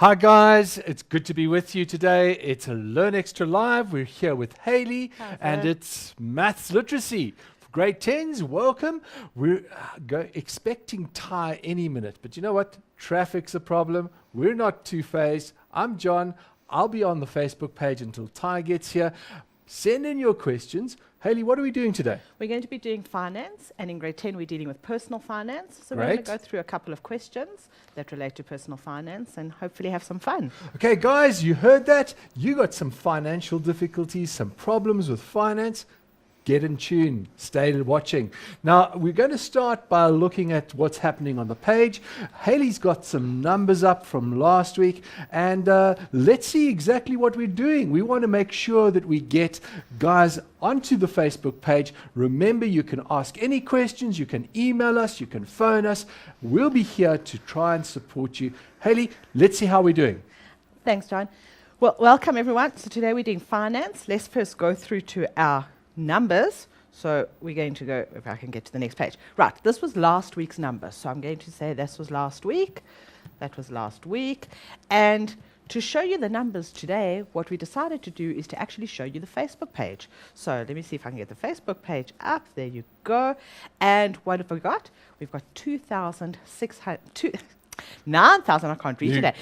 Hi guys, it's good to be with you today. It's a Learn Extra Live. We're here with Haley and it's Maths Literacy. For grade 10s, welcome. We're expecting Ty any minute, but you know what? Traffic's a problem. We're not two-faced. I'm John. I'll be on the Facebook page until Ty gets here. Send in your questions. Haley, what are we doing today? We're going to be doing finance, and in grade 10 we're dealing with personal finance. So we're Great. going to go through a couple of questions that relate to personal finance and hopefully have some fun. Okay, guys, you heard that? You got some financial difficulties, some problems with finance. Get in tune. Stay watching. Now, we're going to start by looking at what's happening on the page. Haley's got some numbers up from last week, and let's see exactly what we're doing. We want to make sure that we get guys onto the Facebook page. Remember, you can ask any questions, you can email us, you can phone us. We'll be here to try and support you. Haley, let's see how we're doing. Thanks, John. Well, welcome everyone. So today we're doing finance. Let's first go through to our numbers. So we're going to go, if I can get to the next page. Right, this was last week's number. So I'm going to say this was last week. That was last week. And to show you the numbers today, what we decided to do is to actually show you the Facebook page. So let me see if I can get the Facebook page up. There you go. And what have we got? We've got 9,000, I can't read today.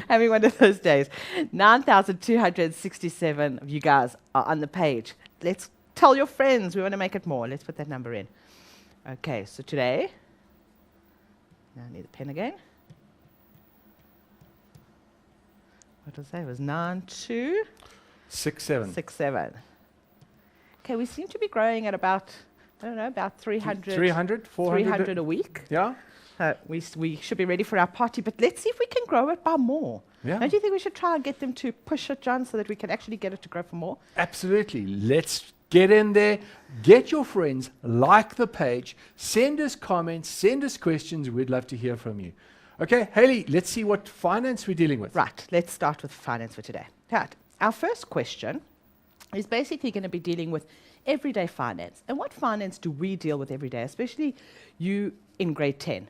Having one of those days. 9,267 of you guys are on the page. Let's tell your friends. We want to make it more. Let's put that number in. Okay, so today, now I need the pen again. What was that? It was 9,267. Okay, we seem to be growing at about, I don't know, about 300. 300, 400? 300 a week. Yeah. We should be ready for our party, but let's see if we can grow it by more. Yeah. Don't you think we should try and get them to push it, John, so that we can actually get it to grow for more? Absolutely. Let's get in there. Get your friends, like the page, send us comments, send us questions. We'd love to hear from you. Okay, Haley, let's see what finance we're dealing with. Right, let's start with finance for today. Right, our first question is basically going to be dealing with everyday finance. And what finance do we deal with every day, especially you in grade 10?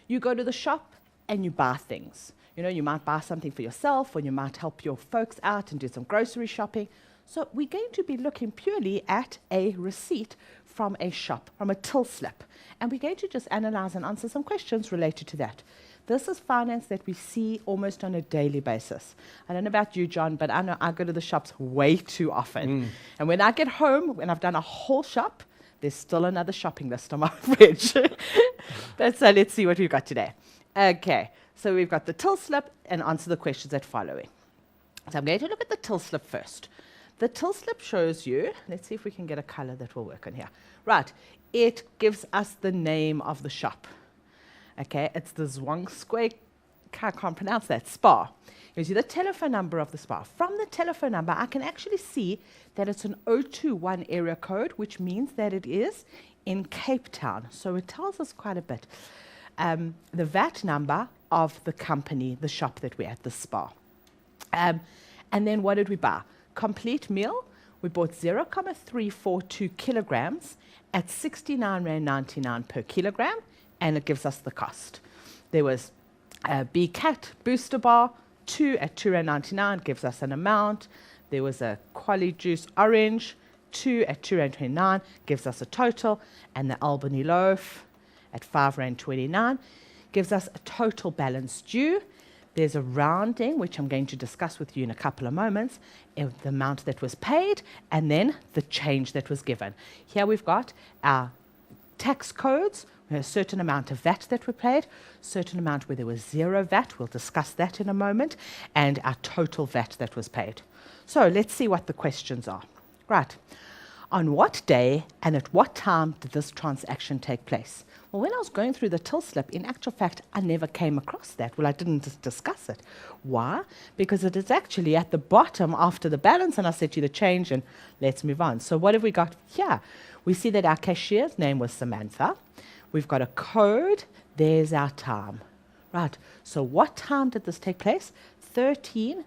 You go to the shop and you buy things. You know, you might buy something for yourself, or you might help your folks out and do some grocery shopping. So we're going to be looking purely at a receipt from a shop, from a till slip. And we're going to just analyze and answer some questions related to that. This is finance that we see almost on a daily basis. I don't know about you, John, but I know I go to the shops way too often. And when I get home, when I've done a whole shop, there's still another shopping list on my fridge. But so let's see what we've got today. Okay, so we've got the till slip and answer the questions that follow. So I'm going to look at the till slip first. The till slip shows you, let's see if we can get a color that will work on here. Right, it gives us the name of the shop. Okay, it's the Zwangsquake, I can't pronounce that, Spa. Gives you the telephone number of the spa. From the telephone number, I can actually see that it's an 021 area code, which means that it is in Cape Town. So it tells us quite a bit. The VAT number of the company, the shop that we're at, the spa. And then what did we buy? Complete meal. We bought 0.342 kilograms at 69.99 per kilogram, and it gives us the cost. There was a BCAT booster bar, 2 at R2.99 gives us an amount. There was a Quali Juice Orange, 2 at R2.29 gives us a total. And the Albany Loaf at R5.29 gives us a total balance due. There's a rounding, which I'm going to discuss with you in a couple of moments, of the amount that was paid, and then the change that was given. Here we've got our tax codes, a certain amount of VAT that we paid, certain amount where there was zero VAT, we'll discuss that in a moment, and our total VAT that was paid. So let's see what the questions are. Right, on what day and at what time did this transaction take place? Well, when I was going through the till slip, in actual fact, I never came across that. Well, I didn't discuss it. Why? Because it is actually at the bottom after the balance, and I said to you the change, and let's move on. So what have we got here? We see that our cashier's name was Samantha. We've got a code. There's our time. Right, so what time did this take place? 13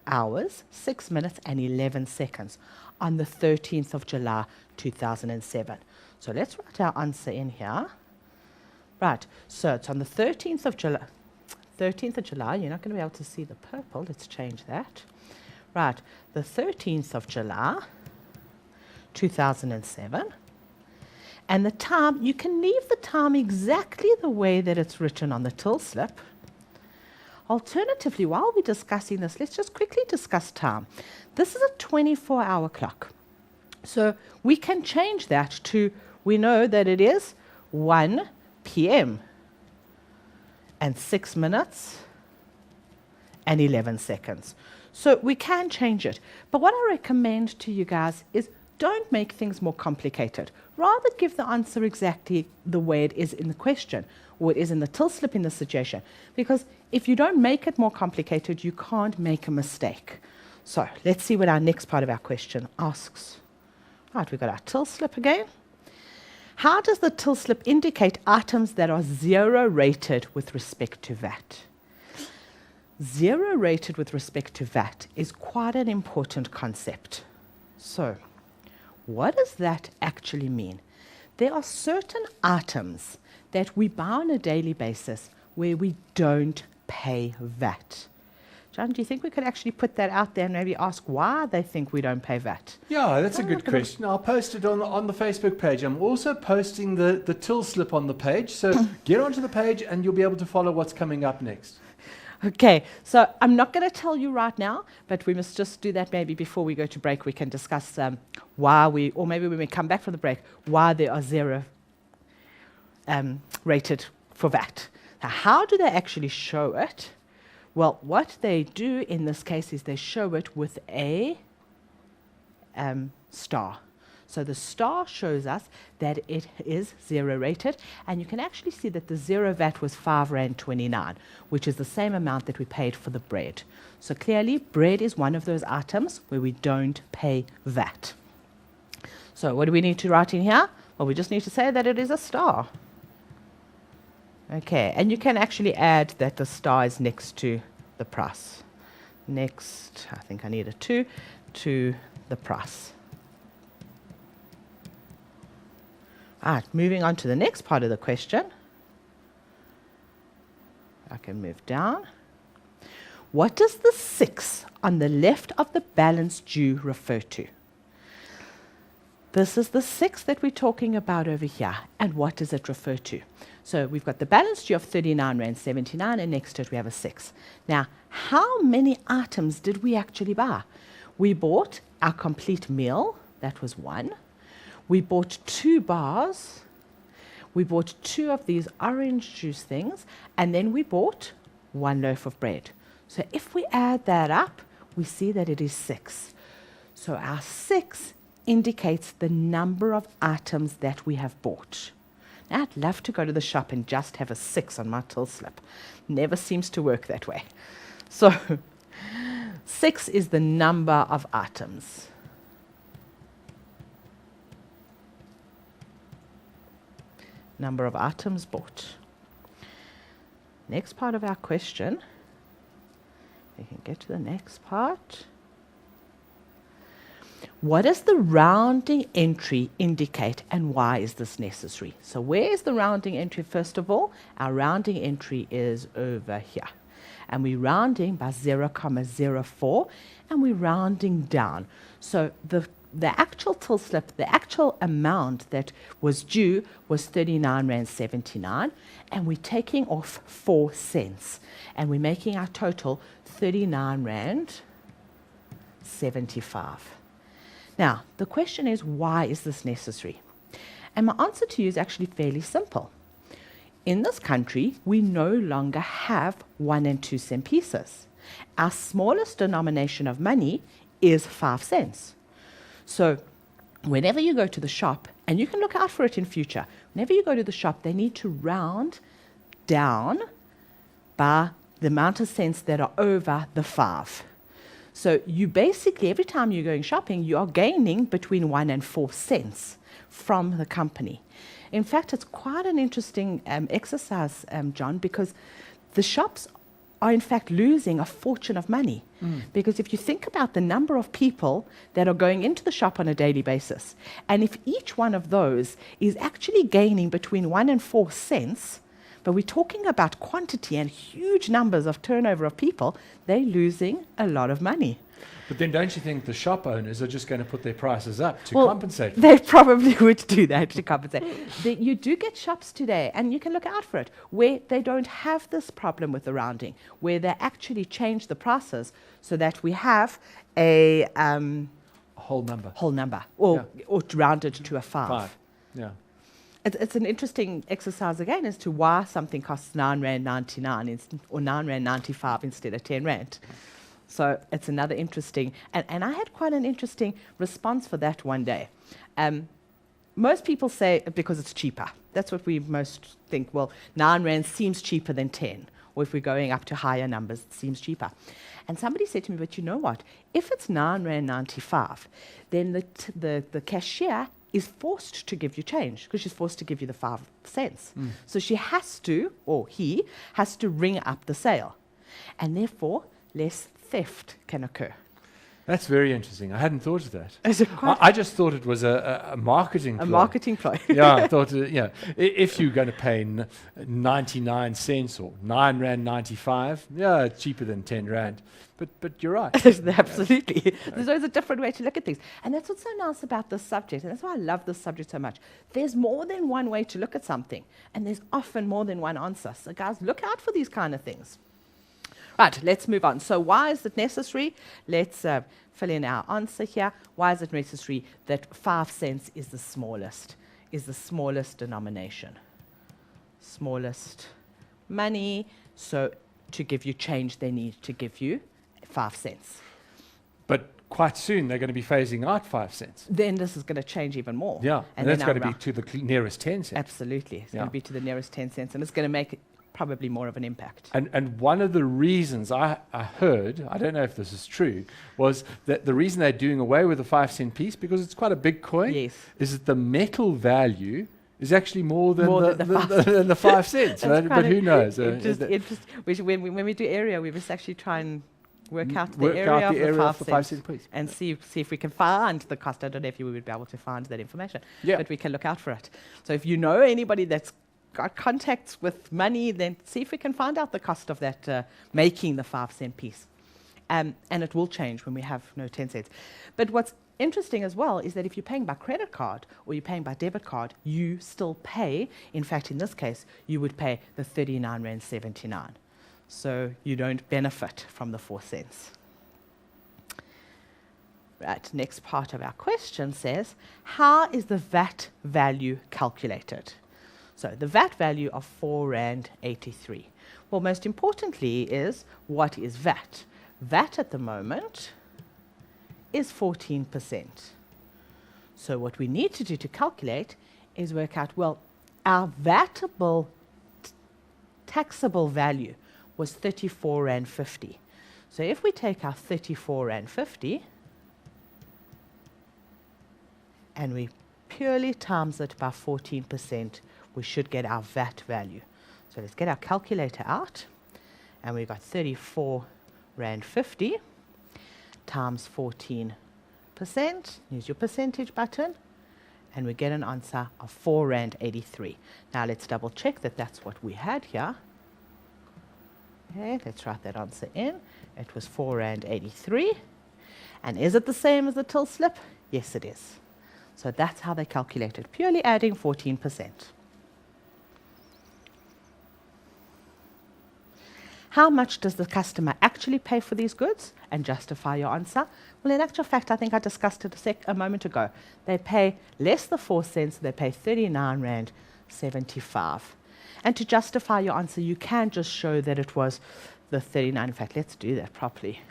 hours, 6 minutes, and 11 seconds on the 13th of July, 2007. So let's write our answer in here. Right, so it's on the 13th of July, 13th of July. You're not going to be able to see the purple. Let's change that. Right, the 13th of July, 2007. And the time, you can leave the time exactly the way that it's written on the till slip. Alternatively, while we're discussing this, let's just quickly discuss time. This is a 24-hour clock. So we can change that to, we know that it is 1 p.m. and 6 minutes and 11 seconds. So we can change it. But what I recommend to you guys is don't make things more complicated. Rather give the answer exactly the way it is in the question, or it is in the till slip in the suggestion. Because if you don't make it more complicated, you can't make a mistake. So let's see what our next part of our question asks. Right, we've got our till slip again. How does the till slip indicate items that are 0 rated with respect to VAT? 0 rated with respect to VAT is quite an important concept. So, what does that actually mean? There are certain items that we buy on a daily basis where we don't pay VAT. John, do you think we could actually put that out there and maybe ask why they think we don't pay VAT? Yeah, that's a good question. I'll post it on the Facebook page. I'm also posting the till slip on the page. So get onto the page and you'll be able to follow what's coming up next. Okay, so I'm not going to tell you right now, but we must just do that maybe before we go to break. We can discuss why we, or maybe when we come back from the break, why there are 0 rated for VAT. Now, how do they actually show it? Well, what they do in this case is they show it with a star. So the star shows us that it is 0 rated, and you can actually see that the 0 VAT was R5.29, which is the same amount that we paid for the bread. So clearly, bread is one of those items where we don't pay VAT. So what do we need to write in here? Well, we just need to say that it is a star. Okay, and you can actually add that the star is next to the price. Next, I think I need a 2, to the price. Right, moving on to the next part of the question. I can move down. What does the 6 on the left of the balance due refer to? This is the 6 that we're talking about over here. And what does it refer to? So we've got the balance due of R39.79, and next to it we have a 6. Now, how many items did we actually buy? We bought our complete meal, that was 1. We bought 2 bars. We bought 2 of these orange juice things, and then we bought 1 loaf of bread. So if we add that up, we see that it is 6. So our 6 indicates the number of items that we have bought. Now, I'd love to go to the shop and just have a 6 on my till slip. Never seems to work that way. So 6 is the number of items. Number of items bought. Next part of our question. We can get to the next part. What does the rounding entry indicate, and why is this necessary? So where is the rounding entry? First of all, our rounding entry is over here. And we're rounding by 0.04, and we're rounding down. So the actual till slip, the actual amount that was due was R39.79, and we're taking off 4 cents. And we're making our total R39.75. Now, the question is, why is this necessary? And my answer to you is actually fairly simple. In this country, we no longer have 1 and 2 cent pieces. Our smallest denomination of money is 5 cents. So whenever you go to the shop, and you can look out for it in future, whenever you go to the shop, they need to round down by the amount of cents that are over the 5. So you basically, every time you're going shopping, you are gaining between 1 and 4 cents from the company. In fact, it's quite an interesting exercise, John, because the shops are in fact losing a fortune of money. Because if you think about the number of people that are going into the shop on a daily basis, and if each one of those is actually gaining between 1 and 4 cents But we're talking about quantity and huge numbers of turnover of people. They're losing a lot of money. But then don't you think the shop owners are just going to put their prices up to Well, compensate? They probably would do that to compensate. You do get shops today, and you can look out for it, where they don't have this problem with the rounding, where they actually change the prices so that we have a Whole number. whole number, or rounded to a 5. 5. Yeah. It's an interesting exercise again as to why something costs R9.99 or R9.95 instead of R10. So it's another interesting, and I had quite an interesting response for that one day. Most people say because it's cheaper. That's what we most think. Well, R9 seems cheaper than 10, or if we're going up to higher numbers, it seems cheaper. And somebody said to me, but you know what? If it's R9.95, then the cashier is forced to give you change because she's forced to give you the 5 cents. So she has to, or he has to ring up the sale. And therefore, less theft can occur. That's very interesting. I hadn't thought of that. Is it quite I just thought it was a marketing a ploy. marketing ploy? Yeah, I thought, if you're going to pay 99 cents or R9.95, yeah, it's cheaper than R10. But you're right. Absolutely. There's always a different way to look at things. And that's what's so nice about this subject. And that's why I love this subject so much. There's more than one way to look at something. And there's often more than one answer. So guys, look out for these kind of things. Right, let's move on. So why is it necessary? Let's fill in our answer here. Why is it necessary that 5 cents is the smallest denomination? Smallest money. So to give you change, they need to give you 5 cents. But quite soon they're going to be phasing out 5 cents. Then this is going to change even more. Yeah, and then that's going to our be to the nearest 10 cents. Absolutely. It's Yeah. going to be to the nearest 10 cents, and it's going to make probably more of an impact. And one of the reasons I heard, I don't know if this is true, was that the reason they're doing away with the 5 cent piece, because it's quite a big coin, Yes. is that the metal value is actually more than, More the, than the than the 5 cents. That's Right? quite But who knows? When we do area, we must actually try and work out the work area, out the area of of the the 5 cents cent piece. and see if we can find the cost. I don't know if you would be able to find that information, Yeah. but we can look out for it. So if you know anybody that's got contacts with money, then see if we can find out the cost of that making the 5 cent piece. And it will change when we have no 10 cents. But what's interesting as well is that if you're paying by credit card or you're paying by debit card, you still pay. In fact, in this case, you would pay the R39.79. So you don't benefit from the 4 cents. Right, next part of our question says, how is the VAT value calculated? So the VAT value of R4.83. Well, most importantly is, what is VAT? VAT at the moment is 14%. So what we need to do to calculate is work out, well, our VATable taxable value was R34.50. So if we take our R34.50 and we purely times it by 14%, we should get our VAT value. So let's get our calculator out, and we've got R34.50 times 14%. Use your percentage button, and we get an answer of R4.83. Now let's double check that that's what we had here. Okay, let's write that answer in. It was R4.83. And is it the same as the till slip? Yes, it is. So that's how they calculate it, purely adding 14%. How much does the customer actually pay for these goods? And justify your answer. Well, in actual fact, I think I discussed it a moment ago. They pay less than 4 cents, they pay R39.75. And to justify your answer, you can just show that it was the 39. In fact, let's do that properly.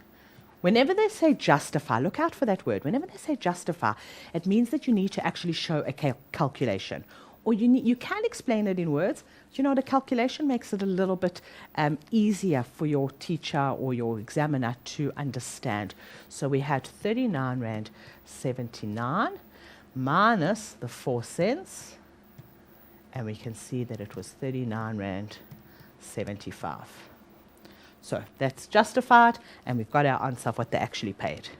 Whenever they say justify, look out for that word. Whenever they say justify, it means that you need to actually show a calculation. Or you can explain it in words. But you know, the calculation makes it a little bit easier for your teacher or your examiner to understand. So we had R39.79 minus the 4 cents, and we can see that it was R39.75. So that's justified, and we've got our answer of what they actually paid.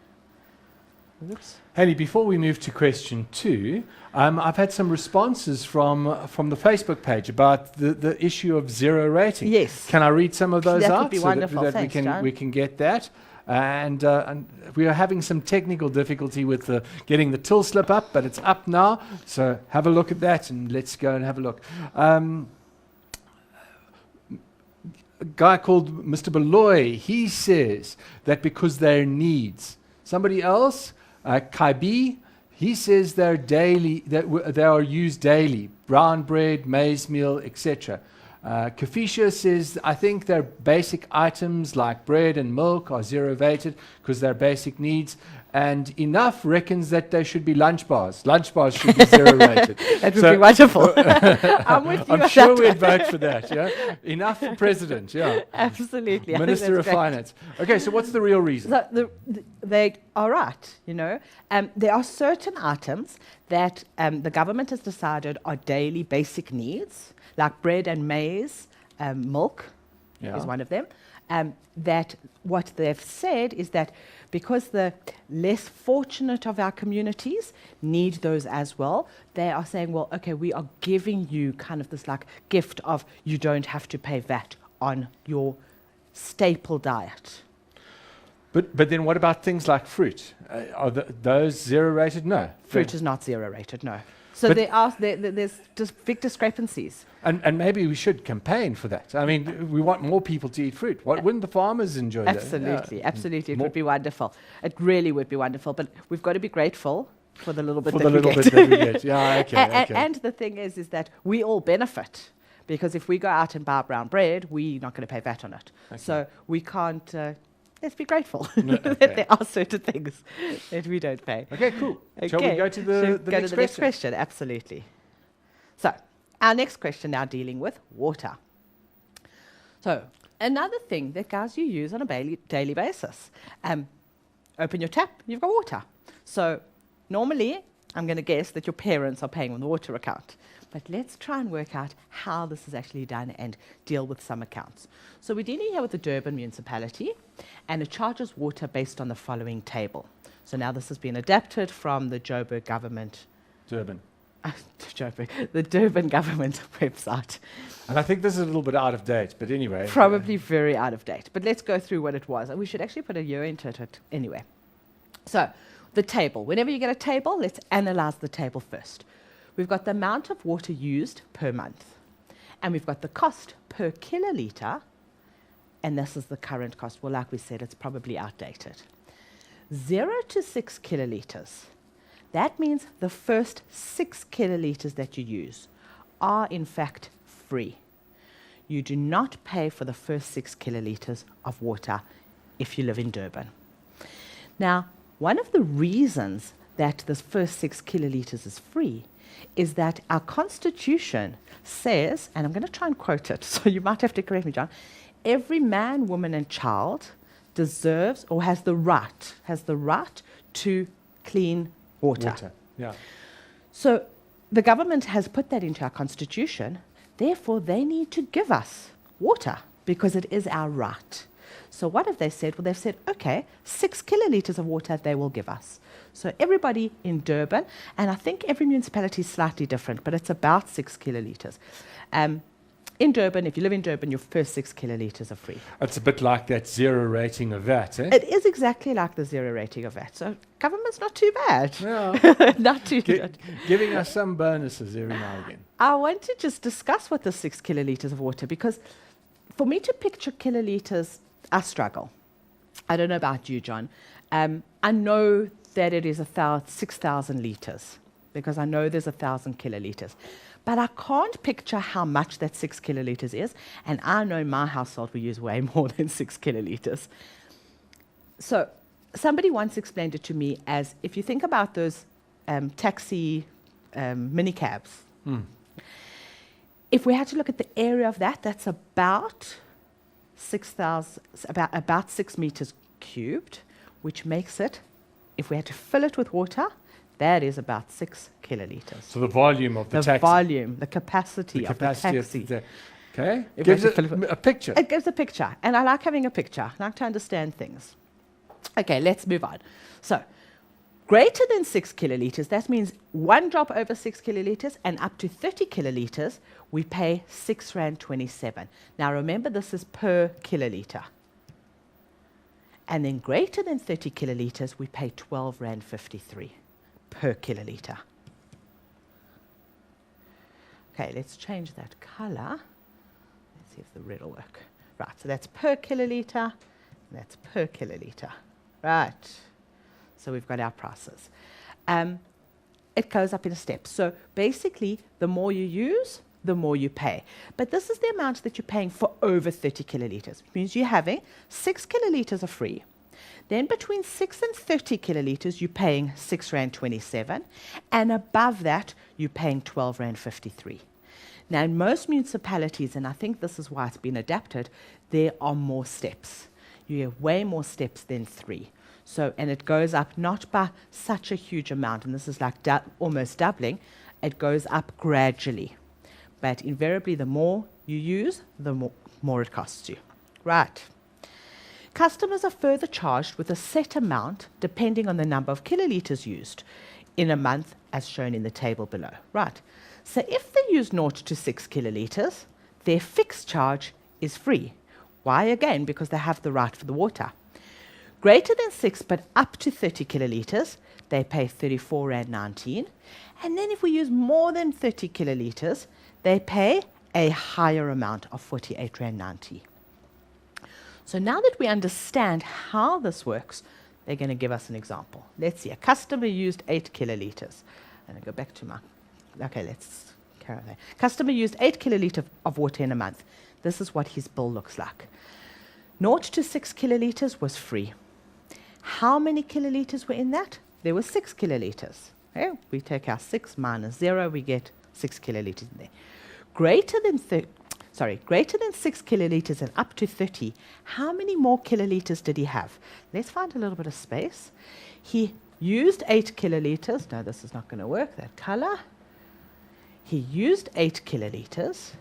Oops. Haley, before we move to question 2, I've had some responses from the Facebook page about the issue of zero rating. Yes. Can I read some of those That out would be so wonderful. that Thanks, we John. can get that? And we are having some technical difficulty with getting the till slip up, but it's up now. So have a look at that, and let's go and have a look. A guy called Mr. Beloy, he says that because they're needs. Somebody else, Kaibi, he says they're daily, they are used daily. Brown bread, maize meal, etc. Kafisha says, I think their basic items like bread and milk are zero rated because they're basic needs. And Enough reckons that they should be lunch bars. Lunch bars should be zero rated. That would be wonderful. I'm with you I'm on sure that we'd one. vote for that. Yeah, Enough for president. Yeah, Absolutely. I think Minister of that's great. Finance. Okay, so what's the real reason? So they are right, you know. There are certain items that the government has decided are daily basic needs, like bread and maize, milk Yeah. is one of them. That what they've said is that because the less fortunate of our communities need those as well, they are saying, well, okay, we are giving you kind of this like gift of you don't have to pay VAT on your staple diet. But then what about things like fruit? Are those zero rated? No. Fruit is not zero rated, no. So But there's just big discrepancies. And maybe we should campaign for that. I mean, we want more people to eat fruit. Wouldn't the farmers enjoy that? Absolutely, Yeah. absolutely. It More- would be wonderful. It really would be wonderful. But we've got to be grateful for the little bit For that the we little get. bit that we get. Yeah, okay, okay. And the thing is that we all benefit. Because if we go out and buy brown bread, we're not going to pay VAT on it. Okay. So we can't, let's be grateful No, okay. that there are certain things that we don't pay. Okay, cool. Shall we go to Shall the we next go to the next question? question? Absolutely. So, our next question now dealing with water. So, another thing that guys you use on a daily basis. Open your tap, you've got water. So, normally, I'm going to guess that your parents are paying on the water account. But let's try and work out how this is actually done and deal with some accounts. So, we're dealing here with the Durban municipality, and it charges water based on the following table. So, now this has been adapted from the Joburg government. Durban. The Durban government website. And I think this is a little bit out of date, but anyway. Probably very out of date. But let's go through what it was. And we should actually put a year into it anyway. So, the table. Whenever you get a table, let's analyze the table first. We've got the amount of water used per month. And we've got the cost per kiloliter. And this is the current cost. Well, like we said, it's probably outdated. 0 to 6 kiloliters. That means the first 6 kiloliters that you use are in fact free. You do not pay for the first 6 kiloliters of water if you live in Durban. Now, one of the reasons that this first 6 kiloliters is free is that our constitution says, and I'm going to try and quote it, so you might have to correct me, John, every man, woman, and child deserves or has the right to clean water. Yeah. So the government has put that into our constitution. Therefore, they need to give us water because it is our right. So what have they said? Well, they've said, okay, 6 kiloliters of water they will give us. So everybody in Durban, and I think every municipality is slightly different, but it's about 6 kiloliters. In Durban, if you live in Durban, your first 6 kiloliters are free. It's a bit like that zero rating of that, eh? It is exactly like the zero rating of that. So government's not too bad. Yeah. Not too bad. Giving us some bonuses every now and again. I want to just discuss what the 6 kiloliters of water, because for me to picture kiloliters, I struggle. I don't know about you, John. I know that it is 6,000 liters, because I know there's 1,000 kiloliters. But I can't picture how much that 6 kiloliters is, and I know in my household we use way more than 6 kiloliters. So somebody once explained it to me as, if you think about those taxi mini cabs, if we had to look at the area of that, that's about 6,000, about 6 meters cubed, which makes it, if we had to fill it with water, that is about 6 kiloliters. So the volume of the taxi. Volume, the capacity, The of capacity the of taxi. the okay? If Gives I it could fill it a picture. It gives a picture, and I like having a picture. I like to understand things. Okay, let's move on. So, Greater than 6 kiloliters, that means one drop over 6 kiloliters and up to 30 kiloliters, we pay R6.27. Now remember, this is per kiloliter. And then greater than 30 kiloliters, we pay R12.53 per kiloliter. Okay, let's change that color. Let's see if the red will work. Right, so that's per kiloliter, and that's per kiloliter. Right. So we've got our prices. It goes up in steps. So basically, the more you use, the more you pay. But this is the amount that you're paying for over 30 kiloliters. It means you're having 6 kiloliters are free. Then between 6 and 30 kiloliters, you're paying R6.27. And above that, you're paying R12.53. Now, in most municipalities, and I think this is why it's been adapted, there are more steps. You have way more steps than 3. So, and it goes up not by such a huge amount, and this is like almost doubling, it goes up gradually. But invariably, the more you use, the more it costs you. Right. Customers are further charged with a set amount depending on the number of kiloliters used in a month, as shown in the table below. Right. So if they use 0 to 6 kiloliters, their fixed charge is free. Why? Again, because they have the right for the water. Greater than 6 but up to 30 kiloliters, they pay R34.19. And then if we use more than 30 kiloliters, they pay a higher amount of R48.90. So now that we understand how this works, they're going to give us an example. Let's see, a customer used 8 kiloliters. And I go back to my, okay, let's carry on there. Customer used 8 kiloliters of water in a month. This is what his bill looks like. 0 to 6 kiloliters was free. How many kiloliters were in that? There were 6 kiloliters. Okay? We take our 6 minus 0, we get 6 kiloliters in there. Greater than 6 kiloliters and up to 30, how many more kiloliters did he have? Let's find a little bit of space. He used 8 kiloliters. No, this is not going to work, that color. He used 8 kiloliters,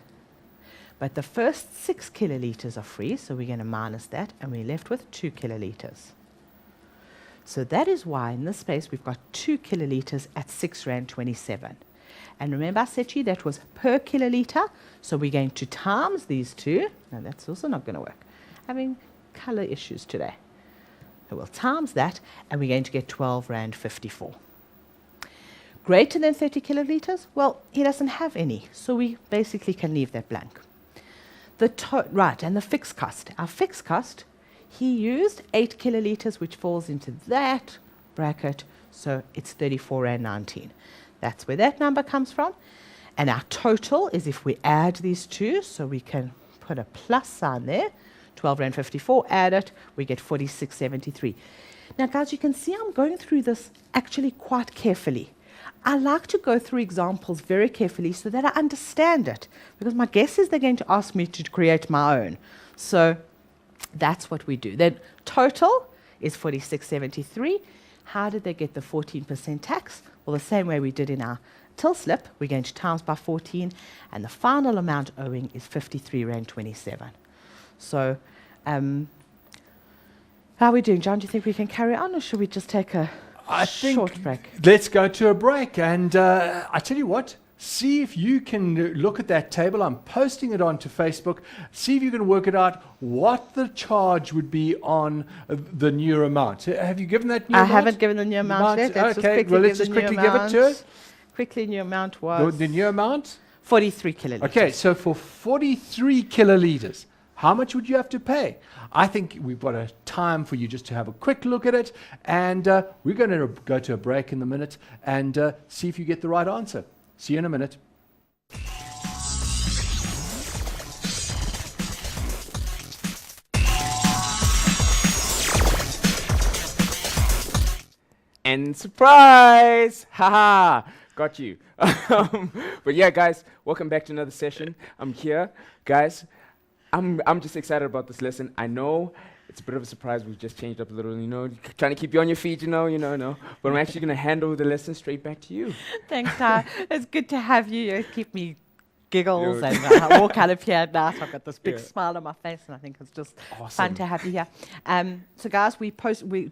but the first 6 kiloliters are free, so we're going to minus that, and we're left with 2 kiloliters. So that is why in this space we've got 2 kiloliters at R6.27. And remember I said to you that was per kiloliter, so we're going to times these two. No, that's also not going to work. Having color issues today. So we'll times that, and we're going to get R12.54. Greater than 30 kiloliters? Well, he doesn't have any, so we basically can leave that blank. Right, and the fixed cost. Our fixed cost, he used 8 kiloliters, which falls into that bracket, so it's R34.19. That's where that number comes from. And our total is if we add these two, so we can put a plus sign there, R12.54, add it, we get R46.73. Now, guys, you can see I'm going through this actually quite carefully. I like to go through examples very carefully so that I understand it, because my guess is they're going to ask me to create my own. So that's what we do. Then total is R46.73. How did they get the 14% tax? Well, the same way we did in our till slip, we're going to times by 14, and the final amount owing is R53.27. So, how are we doing, John? Do you think we can carry on, or should we just take a short break? Let's go to a break. And I tell you what, see if you can look at that table. I'm posting it onto Facebook. See if you can work it out what the charge would be on the new amount. Have you given that new amount? I haven't given the new amount yet. Okay, well, let's just quickly give it to us. Quickly, new amount was... The new amount? 43 kiloliters. Okay, so for 43 kiloliters, how much would you have to pay? I think we've got a time for you just to have a quick look at it, and we're going to go to a break in a minute and see if you get the right answer. See you in a minute. And surprise! Haha! Got you. But yeah, guys, welcome back to another session. I'm here. Guys, I'm just excited about this lesson. I know it's a bit of a surprise. We've just changed up a little, trying to keep you on your feet, no. But I'm actually going to hand over the lesson straight back to you. Thanks, Ty. It's good to have you. You keep me giggles Yeah. and I walk out of here at night. I've got this big Yeah. smile on my face, and I think it's just fun Awesome. to have you here. So, guys, we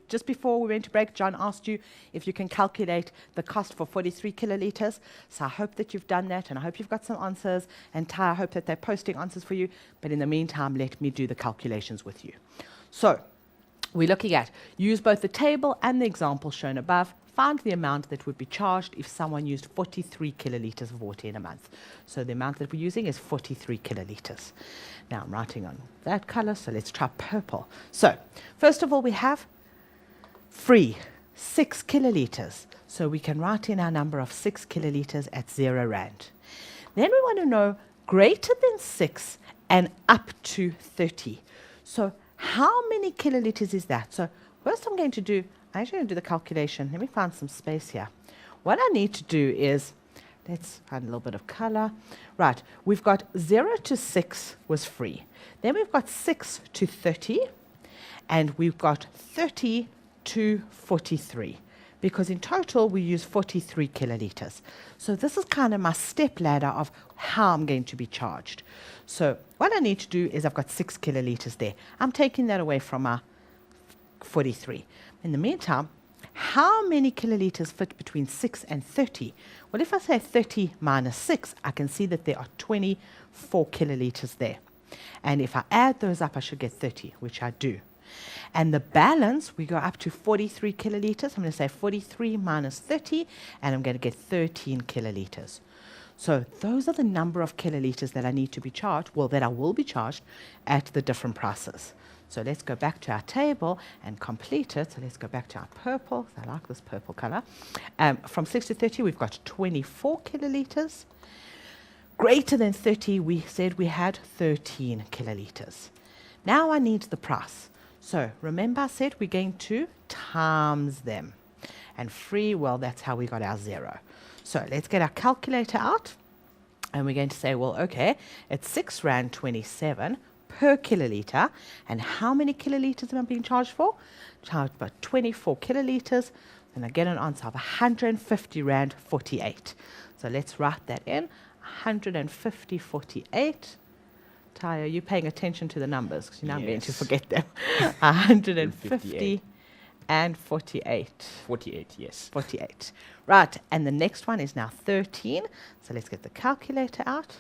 just before we went to break, John asked you if you can calculate the cost for 43 kiloliters. So I hope that you've done that, and I hope you've got some answers. And Ty, I hope that they're posting answers for you. But in the meantime, let me do the calculations with you. So we're looking at use both the table and the example shown above. Find the amount that would be charged if someone used 43 kiloliters of water in a month. So the amount that we're using is 43 kiloliters. Now I'm writing on that color, so let's try purple. So first of all, we have free, 6 kiloliters. So we can write in our number of 6 kiloliters at 0 rand. Then we want to know greater than 6 and up to 30. So how many kiloliters is that? So first I'm going to do, I'm actually going to do the calculation. Let me find some space here. What I need to do is, let's find a little bit of color. Right, we've got 0 to 6 was free. Then we've got 6 to 30, and we've got 30 to 43, because in total we use 43 kiloliters. So this is kind of my step ladder of how I'm going to be charged. So what I need to do is I've got 6 kiloliters there. I'm taking that away from my 43. In the meantime, how many kiloliters fit between 6 and 30? Well, if I say 30 minus 6, I can see that there are 24 kiloliters there. And if I add those up, I should get 30, which I do. And the balance, we go up to 43 kiloliters. I'm going to say 43 minus 30, and I'm going to get 13 kiloliters. So those are the number of kiloliters that I need to be charged, well, that I will be charged at the different prices. So let's go back to our table and complete it. So let's go back to our purple. I like this purple color. From 6 to 30, we've got 24 kiloliters. Greater than 30, we said we had 13 kiloliters. Now I need the price. So remember I said we're going to times them. And free, well, that's how we got our 0. So let's get our calculator out. And we're going to say, well, okay, it's 6 Rand 27 per kiloliter. And how many kiloliters am I being charged for? Charged by 24 kiloliters. And I get an answer of 150 Rand 48. So let's write that in. 150.48. Ty, are you paying attention to the numbers? Because now I'm going to Yes. forget them. 150 and 48. 48, yes. 48. Right, and the next one is now 13. So let's get the calculator out.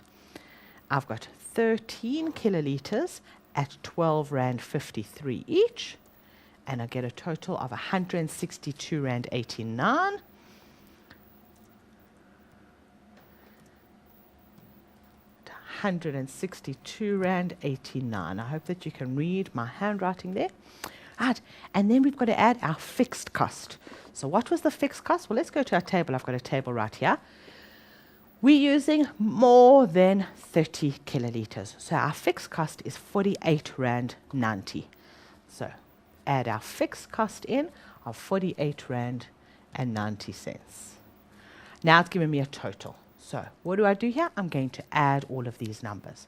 I've got 13 kiloliters at 12 Rand 53 each. And I get a total of 162 Rand 89. Rand 89. I hope that you can read my handwriting there. Right, and then we've got to add our fixed cost. So what was the fixed cost? Well, let's go to our table. I've got a table right here. We're using more than 30 kiloliters. So our fixed cost is 48 Rand 90. So add our fixed cost in of 48 Rand and 90 cents. Now it's giving me a total. So what do I do here? I'm going to add all of these numbers.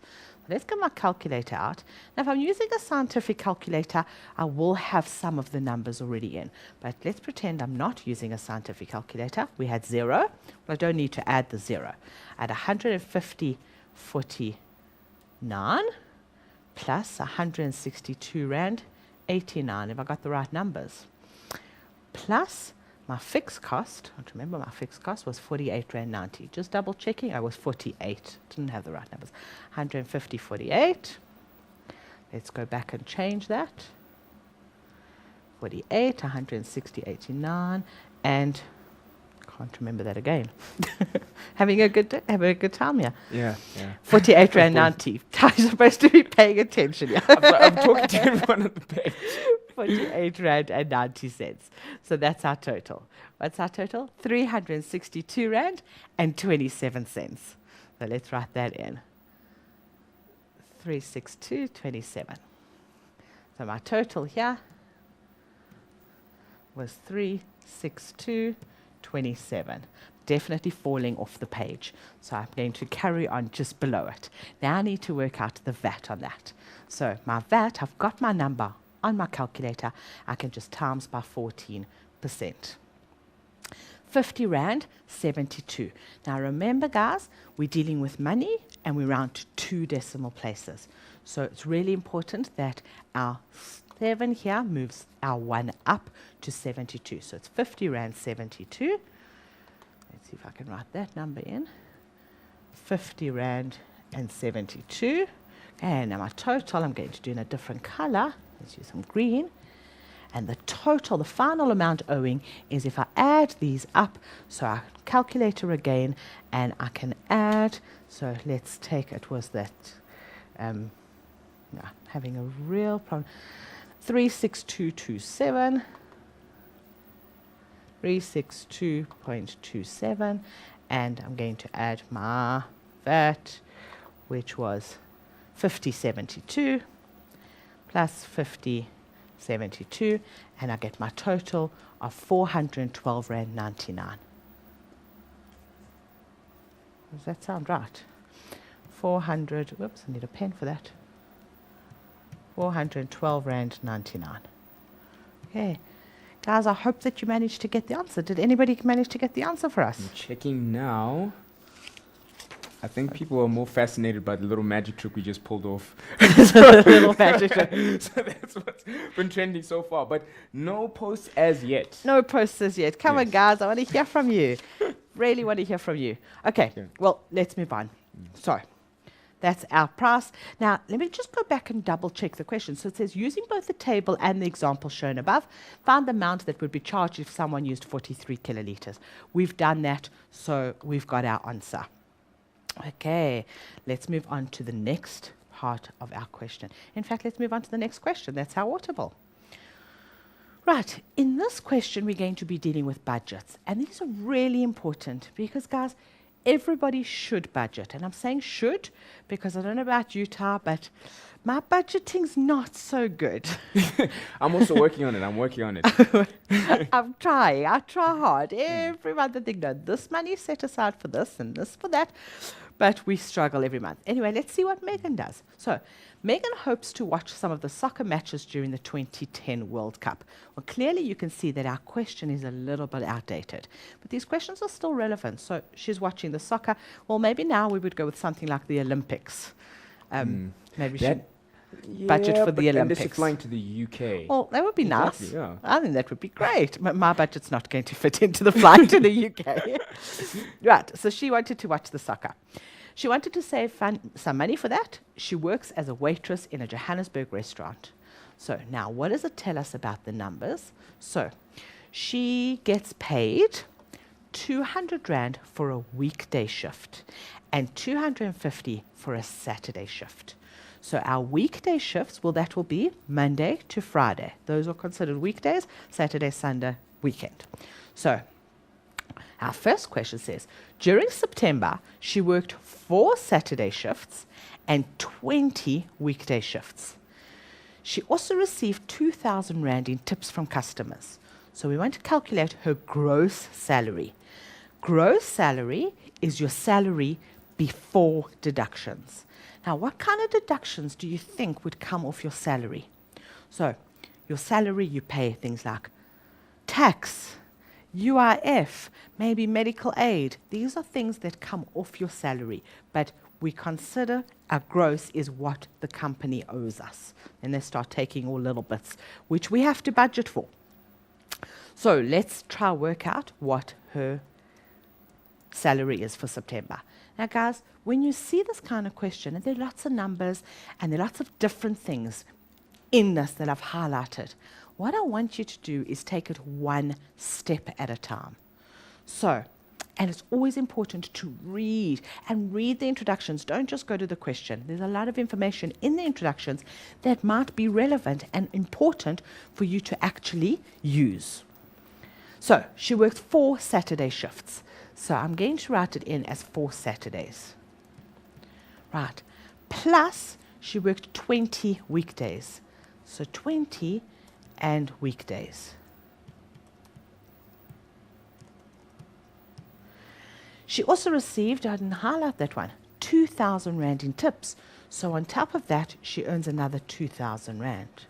Let's get my calculator out. Now, if I'm using a scientific calculator, I will have some of the numbers already in. But let's pretend I'm not using a scientific calculator. We had 0. Well, I don't need to add the 0. At 150.49 plus 162 Rand 89, if I got the right numbers, plus my fixed cost, I remember my fixed cost was 48 Rand 90. Just double checking, I was 48. Didn't have the right numbers. 150.48. Let's go back and change that. 48, 160.89, and can't remember that again. having a good time here. Yeah. 48 Rand 90. I'm supposed to be paying attention here. I'm talking to everyone on the page. 48 Rand and 90 cents. So that's our total. What's our total? 362 Rand and 27 cents. So let's write that in. 362.27. So my total here was 362.27. Definitely falling off the page. So I'm going to carry on just below it. Now I need to work out the VAT on that. So my VAT, I've got my number on my calculator. I can just times by 14%. 50 Rand 72. Now remember guys, we're dealing with money and we round to 2 decimal places. So it's really important that our 7 here moves our 1 up to 72. So it's 50 Rand 72. Let's see if I can write that number in. 50 Rand and 72. And now my total, I'm going to do in a different color. Let's use some green. And the total, the final amount owing is if I add these up, so I calculator again, and I can add, so let's take, it was that, no, having a real problem, 36227, 362.27, and I'm going to add my VAT, which was 5072 plus 5072, and I get my total of 412 Rand 99. Does that sound right? 400, whoops, I need a pen for that. 412 Rand 99. Okay. Guys, I hope that you managed to get the answer. Did anybody manage to get the answer for us? I'm checking now. I think people are more fascinated by the little magic trick we just pulled off. Little magic trick. So that's what's been trending so far. But no posts as yet. No posters yet. Come on, Yes. guys. I want to hear from you. Really want to hear from you. Okay. Yeah. Well, let's move on. So, that's our price. Now, let me just go back and double check the question. So it says, using both the table and the example shown above, find the amount that would be charged if someone used 43 kiloliters. We've done that, so we've got our answer. Okay, let's move on to the next part of our question. In fact, let's move on to the next question. That's our water bill. Right, in this question, we're going to be dealing with budgets. And these are really important because, guys, everybody should budget. And I'm saying should because I don't know about Utah, but my budgeting's not so good. I'm also working on it. I'm working on it. I'm trying. I try hard. Every month I think, no, this money is set aside for this and this for that. But we struggle every month. Anyway, let's see what Megan does. So, Megan hopes to watch some of the soccer matches during the 2010 World Cup. Well, clearly you can see that our question is a little bit outdated. But these questions are still relevant. So, she's watching the soccer. Well, maybe now we would go with something like the Olympics. Maybe she budget for the And this is Olympics. flying to the UK. Well, that would be Exactly, nice. yeah. I think that would be great. My budget's not going to fit into the flight to the UK. Right, so she wanted to watch the soccer. She wanted to save some money for that. She works as a waitress in a Johannesburg restaurant. So now, what does it tell us about the numbers? So she gets paid 200 Rand for a weekday shift and 250 for a Saturday shift. So our weekday shifts, well, that will be Monday to Friday. Those are considered weekdays, Saturday, Sunday, weekend. So our first question says, during September, she worked 4 Saturday shifts and 20 weekday shifts. She also received 2,000 Rand in tips from customers. So we want to calculate her gross salary. Gross salary is your salary before deductions. Now, what kind of deductions do you think would come off your salary? So, your salary, you pay things like tax, UIF, maybe medical aid. These are things that come off your salary, but we consider our gross is what the company owes us. And they start taking all little bits, which we have to budget for. So, let's try work out what her salary is for September. Now, guys, when you see this kind of question, and there are lots of numbers and there are lots of different things in this that I've highlighted, what I want you to do is take it one step at a time. So, and it's always important to read the introductions. Don't just go to the question. There's a lot of information in the introductions that might be relevant and important for you to actually use. So, she worked 4 Saturday shifts. So I'm going to write it in as 4 Saturdays. Right. Plus, she worked 20 weekdays. So 20 and weekdays. She also received, I didn't highlight that one, 2,000 Rand in tips. So on top of that, she earns another 2,000 Rand.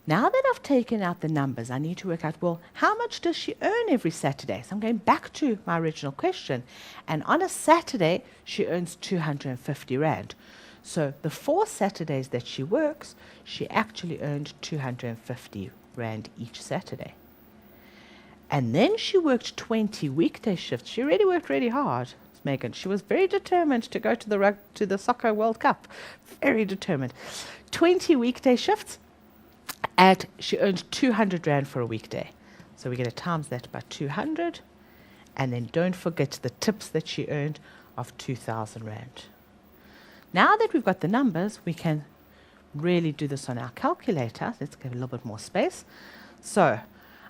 Now that I've taken out the numbers, I need to work out, well, how much does she earn every Saturday? So I'm going back to my original question. And on a Saturday, she earns 250 Rand. So the 4 Saturdays that she works, she actually earned 250 Rand each Saturday. And then she worked 20 weekday shifts. She really worked really hard, Megan. She was very determined to go to the Soccer World Cup. Very determined. 20 weekday shifts. And she earned 200 Rand for a weekday. So we're going to times that by 200. And then don't forget the tips that she earned of 2,000 Rand. Now that we've got the numbers, we can really do this on our calculator. Let's give a little bit more space. So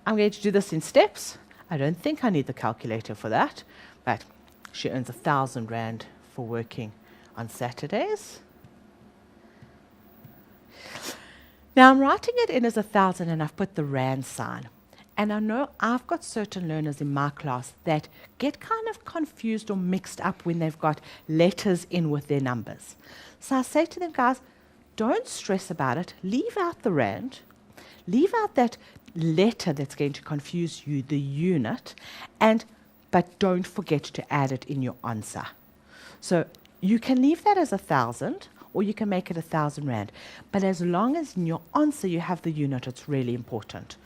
I'm going to do this in steps. I don't think I need the calculator for that. But she earns 1,000 Rand for working on Saturdays. Now I'm writing it in as 1,000 and I've put the Rand sign. And I know I've got certain learners in my class that get kind of confused or mixed up when they've got letters in with their numbers. So I say to them, guys, don't stress about it. Leave out the Rand. Leave out that letter that's going to confuse you, the unit, but don't forget to add it in your answer. So you can leave that as 1,000. Or you can make it 1,000 Rand. But as long as in your answer you have the unit, it's really important.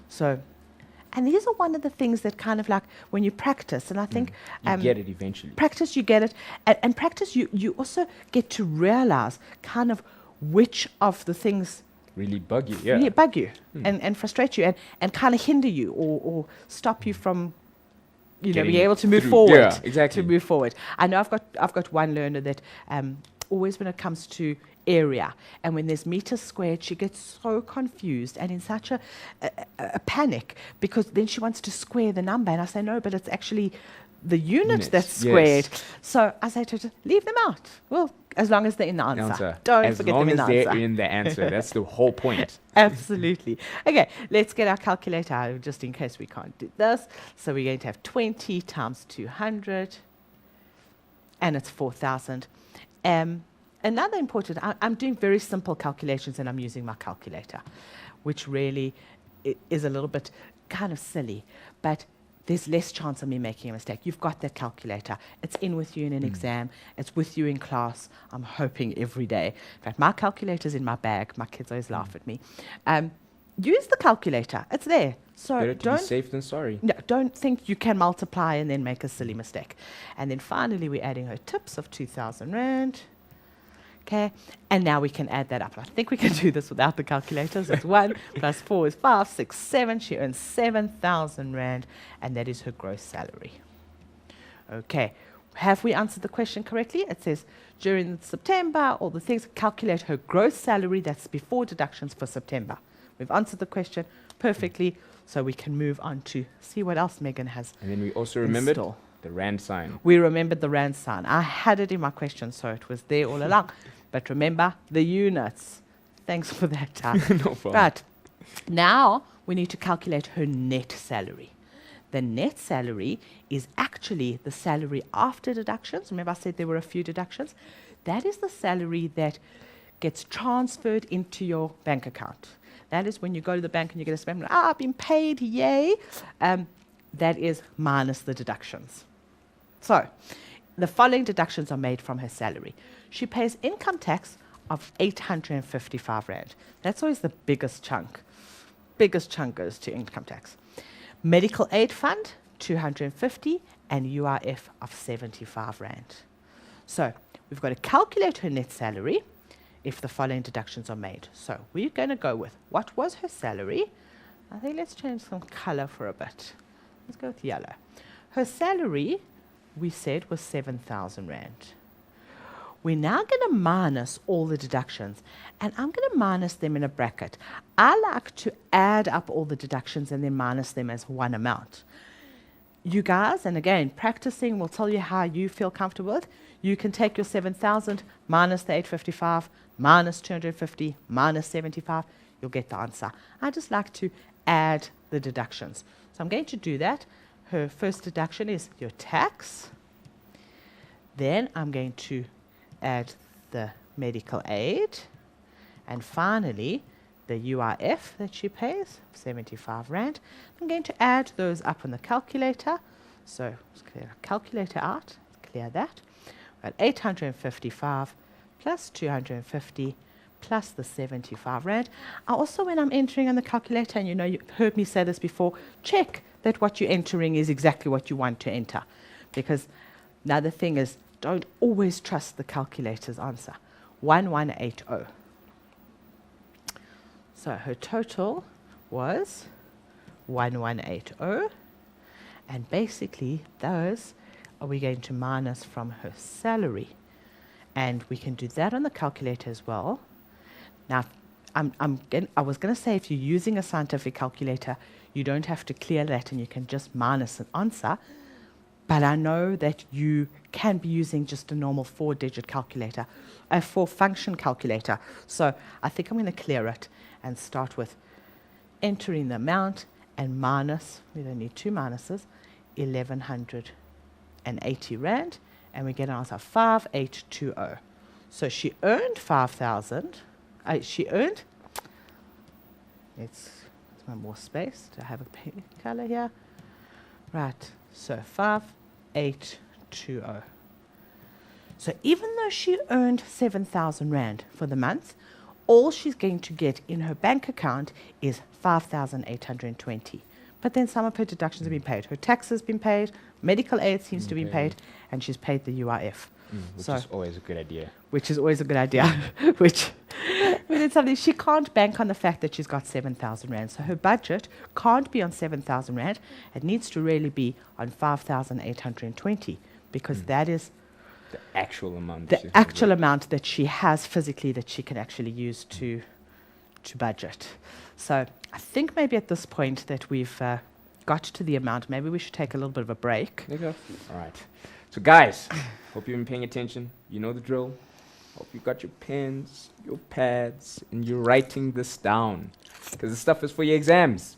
So, and these are one of the things that kind of like when you practice, and I think You get it eventually. practice, you get it, and practice, you also get to realize kind of which of the things Really bug you, yeah. really bug you and frustrate you and kind of hinder you or stop you from Getting being able to move through. forward. Yeah, exactly. To move forward. I know I've got one learner that always when it comes to area and when there's meters squared, she gets so confused and in such a panic because then she wants to square the number. And I say, no, but it's actually the unit Units, that's squared. yes. So I say to her, leave them out. Well, as long as they're in the answer. Don't as forget long them in as the they're answer. in the answer. That's the whole point. Absolutely. Okay, let's get our calculator out just in case we can't do this. So we're going to have 20 times 200, and it's 4,000. Another important, I'm doing very simple calculations and I'm using my calculator, which really is a little bit kind of silly, but there's less chance of me making a mistake. You've got that calculator. It's in with you in an exam. It's with you in class. I'm hoping every day. In fact, my calculator's in my bag. My kids always laugh at me. Use the calculator. It's there. So Better to be safe than sorry. no, don't think you can multiply and then make a silly mistake. And then finally, we're adding her tips of 2,000 Rand. Okay, and now we can add that up. I think we can do this without the calculators. It's 1 plus 4 is 5, 6, 7. She earns 7,000 Rand, and that is her gross salary. Okay, have we answered the question correctly? It says, during September, all the things, calculate her gross salary, that's before deductions for September. We've answered the question perfectly, so we can move on to see what else Megan has. And then we also remembered Install. the Rand sign. We remembered the Rand sign. I had it in my question, so it was there all along. But remember the units. Thanks for that. No problem. But now we need to calculate her net salary. The net salary is actually the salary after deductions. Remember I said there were a few deductions? That is the salary that gets transferred into your bank account. That is when you go to the bank and you get a statement, I've been paid, yay. That is minus the deductions. So, the following deductions are made from her salary. She pays income tax of 855 Rand. That's always the biggest chunk. Biggest chunk goes to income tax. Medical aid fund, 250, and UIF of 75 Rand. So, we've got to calculate her net salary if the following deductions are made. So, we're going to go with what was her salary. I think let's change some color for a bit. Let's go with yellow. Her salary, we said, was 7,000 Rand. We're now going to minus all the deductions, and I'm going to minus them in a bracket. I like to add up all the deductions and then minus them as one amount. You guys, and again, practicing will tell you how you feel comfortable with. You can take your 7,000 minus the 855, minus 250, minus 75. You'll get the answer. I just like to add the deductions. So I'm going to do that. Her first deduction is your tax. Then I'm going to add the medical aid. And finally, the UIF that she pays, 75 Rand. I'm going to add those up on the calculator. So let's clear our calculator out, clear that. We've got 855 plus 250 plus the 75 Rand. I also, when I'm entering on the calculator, and you know you've heard me say this before, check that what you're entering is exactly what you want to enter. Because another thing is, don't always trust the calculator's answer. 1180. So her total was 1180. And basically, those are we going to minus from her salary. And we can do that on the calculator as well. Now, I was going to say if you're using a scientific calculator, you don't have to clear that and you can just minus an answer. But I know that you can be using just a normal 4-digit calculator, a 4-function calculator. So I think I'm going to clear it and start with entering the amount and minus, we don't need 2 minuses, 1,180 Rand, and we get an answer 5820. So she earned 5,000. She earned, let's one more space to have a color here. Right, so 5820. So even though she earned 7,000 Rand for the month, all she's going to get in her bank account is 5,820. But then some of her deductions have been paid. Her tax has been paid, medical aid seems to be paid, and she's paid the UIF. Which is always a good idea. Which is always a good idea. Which, but it's something she can't bank on the fact that she's got 7,000 Rand. So her budget can't be on 7,000 Rand. It needs to really be on 5,820 because that is the actual amount. The actual amount that she has physically that she can actually use to budget. So I think maybe at this point that we've got to the amount, maybe we should take a little bit of a break. There you go. All right. So guys, hope you've been paying attention. You know the drill. Hope you got your pens, your pads, and you're writing this down. Because this stuff is for your exams.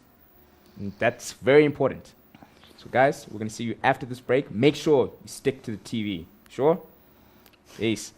And that's very important. So guys, we're going to see you after this break. Make sure you stick to the TV. Sure? Peace.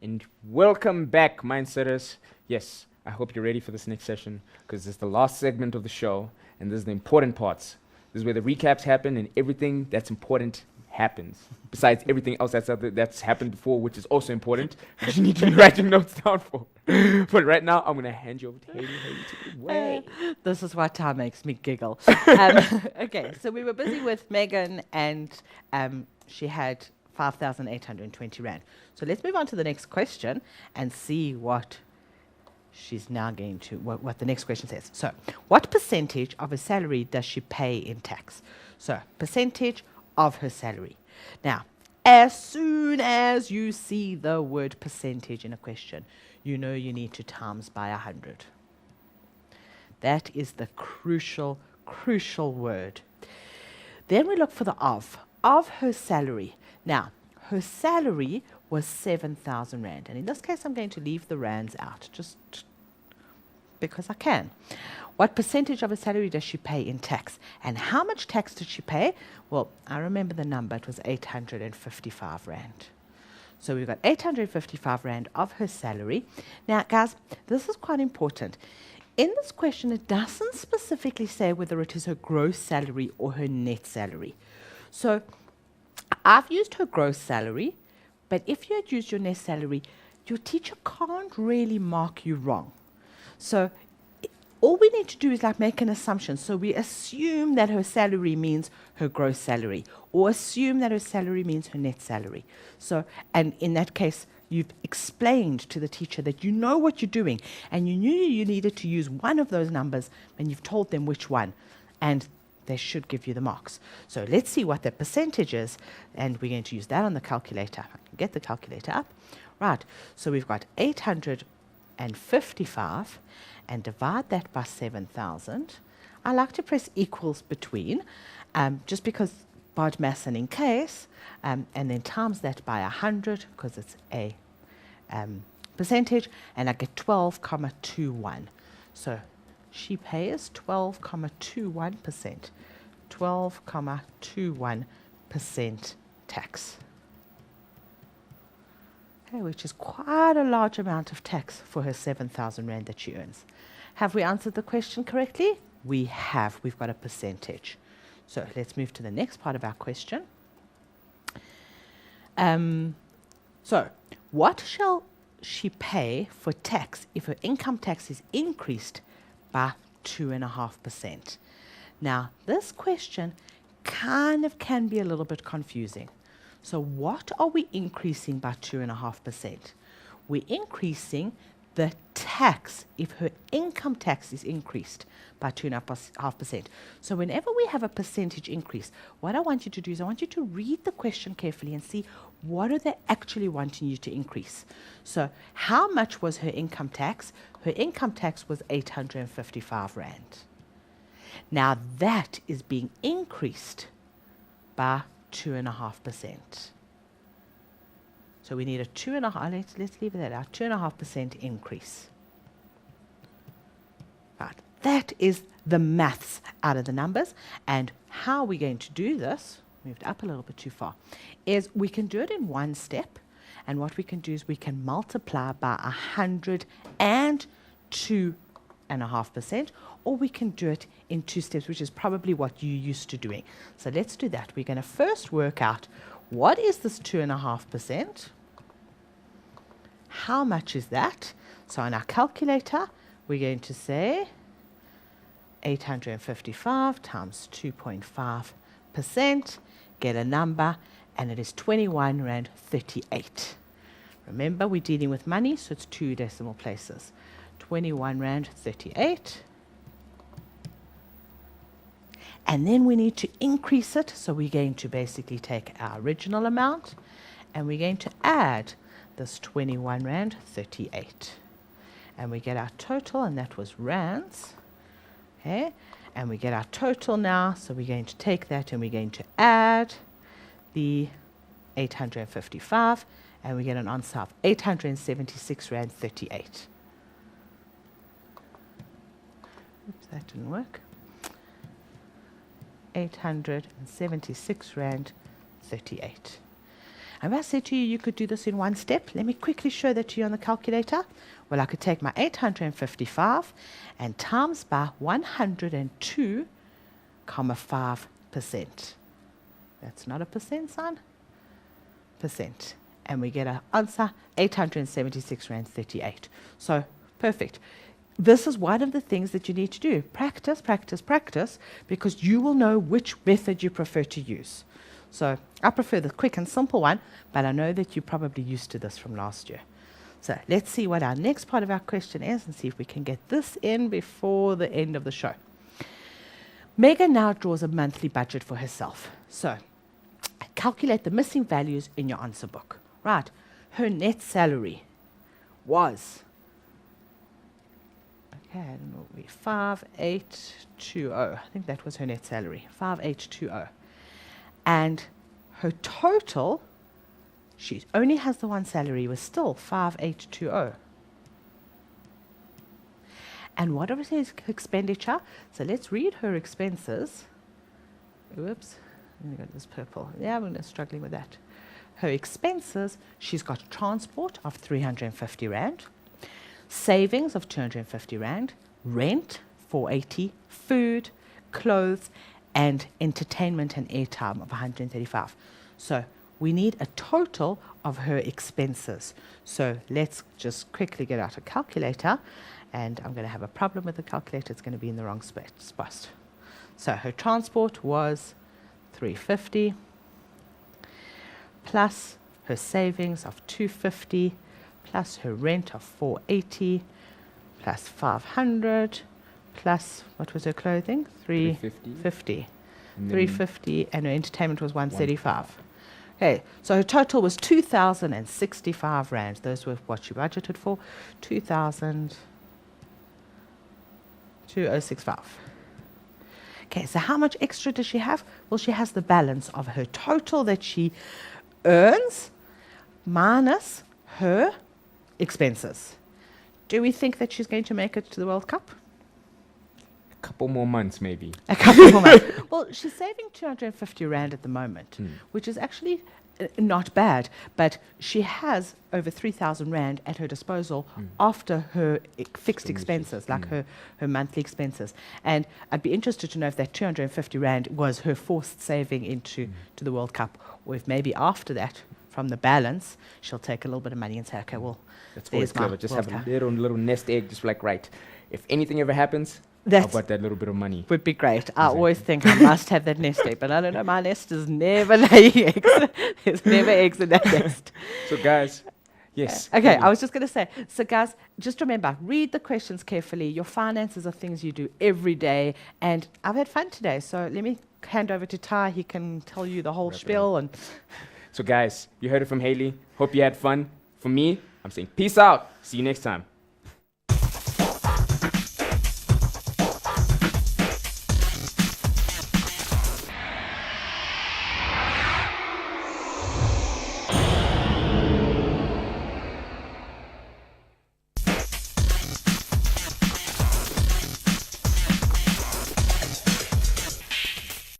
And welcome back, Mindsetters. Yes, I hope you're ready for this next session because it's the last segment of the show and this is the important parts. This is where the recaps happen and everything that's important happens. Besides everything else that's happened before, which is also important, which you need to be writing notes down for. But right now, I'm going to hand you over to Haley. Haley, take it away. This is why time makes me giggle. Okay, so we were busy with Megan and she had 5,820 Rand. So let's move on to the next question and see what she's now going to, what the next question says. So, what percentage of her salary does she pay in tax? So, percentage of her salary. Now, as soon as you see the word percentage in a question, you know you need to times by 100. That is the crucial word. Then we look for the of her salary. Now, her salary was 7,000 Rand. And in this case, I'm going to leave the rands out, just because I can. What percentage of her salary does she pay in tax? And how much tax did she pay? Well, I remember the number. It was 855 Rand. So we've got 855 Rand of her salary. Now, guys, this is quite important. In this question, it doesn't specifically say whether it is her gross salary or her net salary. So I've used her gross salary, but if you had used your net salary, your teacher can't really mark you wrong. So all we need to do is like make an assumption. So we assume that her salary means her gross salary, or assume that her salary means her net salary. So, and in that case, you've explained to the teacher that you know what you're doing, and you knew you needed to use one of those numbers, and you've told them which one, and they should give you the marks. So let's see what the percentage is, and we're going to use that on the calculator. I can get the calculator up. Right, so we've got 855, and divide that by 7,000. I like to press equals between, just because BOD maths and in case, and then times that by 100, because it's a percentage, and I get 12,21. So she pays 12,21% 12.21% tax. Okay, which is quite a large amount of tax for her 7,000 rand that she earns. Have we answered the question correctly? We have. We've got a percentage. So let's move to the next part of our question. So what shall she pay for tax if her income tax is increased by 2.5%? Now, this question kind of can be a little bit confusing. So what are we increasing by 2.5%? We're increasing the tax if her income tax is increased by 2.5%. So whenever we have a percentage increase, what I want you to do is I want you to read the question carefully and see what are they actually wanting you to increase. So how much was her income tax? Her income tax was 855 rand. Now that is being increased by 2.5%. So we need a 2.5%, let's leave it at our 2.5% increase. Right, that is the maths out of the numbers. And how we're going to do this, moved up a little bit too far, is we can do it in one step. And what we can do is we can multiply by 102.5%, or we can do it in two steps, which is probably what you're used to doing. So let's do that. We're going to first work out what is this 2.5%? How much is that? So on our calculator, we're going to say 855 times 2.5%, get a number, and it is 21 Rand 38. Remember, we're dealing with money, so it's 2 decimal places. 21 Rand 38. And then we need to increase it, so we're going to basically take our original amount, and we're going to add this 21 Rand 38. And we get our total, and that was rands. Okay, and we get our total now, so we're going to take that and we're going to add the 855, and we get an answer of 876 Rand 38. Oops, that didn't work. 876 Rand 38. And I said to you, you could do this in one step. Let me quickly show that to you on the calculator. Well, I could take my 855 and times by 102.5%. That's not a percent sign. Percent. And we get our answer, 876 Rand 38. So, perfect. This is one of the things that you need to do. Practice, practice, practice, because you will know which method you prefer to use. So I prefer the quick and simple one, but I know that you're probably used to this from last year. So let's see what our next part of our question is and see if we can get this in before the end of the show. Megan now draws a monthly budget for herself. So calculate the missing values in your answer book. Right, her net salary was, okay, I don't know, 5820. I think that was her net salary, 5820. And her total, she only has the one salary, was still 5820. And what was her expenditure? So let's read her expenses. Oops, I'm going to go to this purple. Yeah, I'm struggling with that. Her expenses, she's got transport of 350 Rand, savings of 250 Rand, rent 480, food, clothes, and entertainment and airtime of 135. So we need a total of her expenses. So let's just quickly get out a calculator, and I'm going to have a problem with the calculator. It's going to be in the wrong spot. So her transport was 350 plus her savings of 250 plus her rent of 480 plus 500 plus, what was her clothing? 350. 350, and her entertainment was 135. Okay, so her total was 2,065 Rand. Those were what she budgeted for. 2,065. Okay, so how much extra does she have? Well, she has the balance of her total that she earns minus her expenses. Do we think that she's going to make it to the World Cup? couple more months, maybe. A couple more months. Well, she's saving 250 Rand at the moment, which is actually not bad, but she has over 3,000 Rand at her disposal after her fixed expenses, like her monthly expenses. And I'd be interested to know if that 250 Rand was her forced saving into to the World Cup, or if maybe after that, from the balance, she'll take a little bit of money and say, okay, well, That's always there's my clever. Just World have Cup. a little nest egg, just like, right, if anything ever happens, I've That's got that little bit of money. would be great. I always think I must have that nest egg, but I don't know, my nest is never laying eggs. There's never eggs in that nest. So, guys, yes. Okay, Haley. I was just going to say, so guys, just remember, read the questions carefully. Your finances are things you do every day, and I've had fun today, so let me hand over to Ty. He can tell you the whole Wrap it spiel. And So, guys, you heard it from Haley. Hope you had fun. For me, I'm saying peace out. See you next time.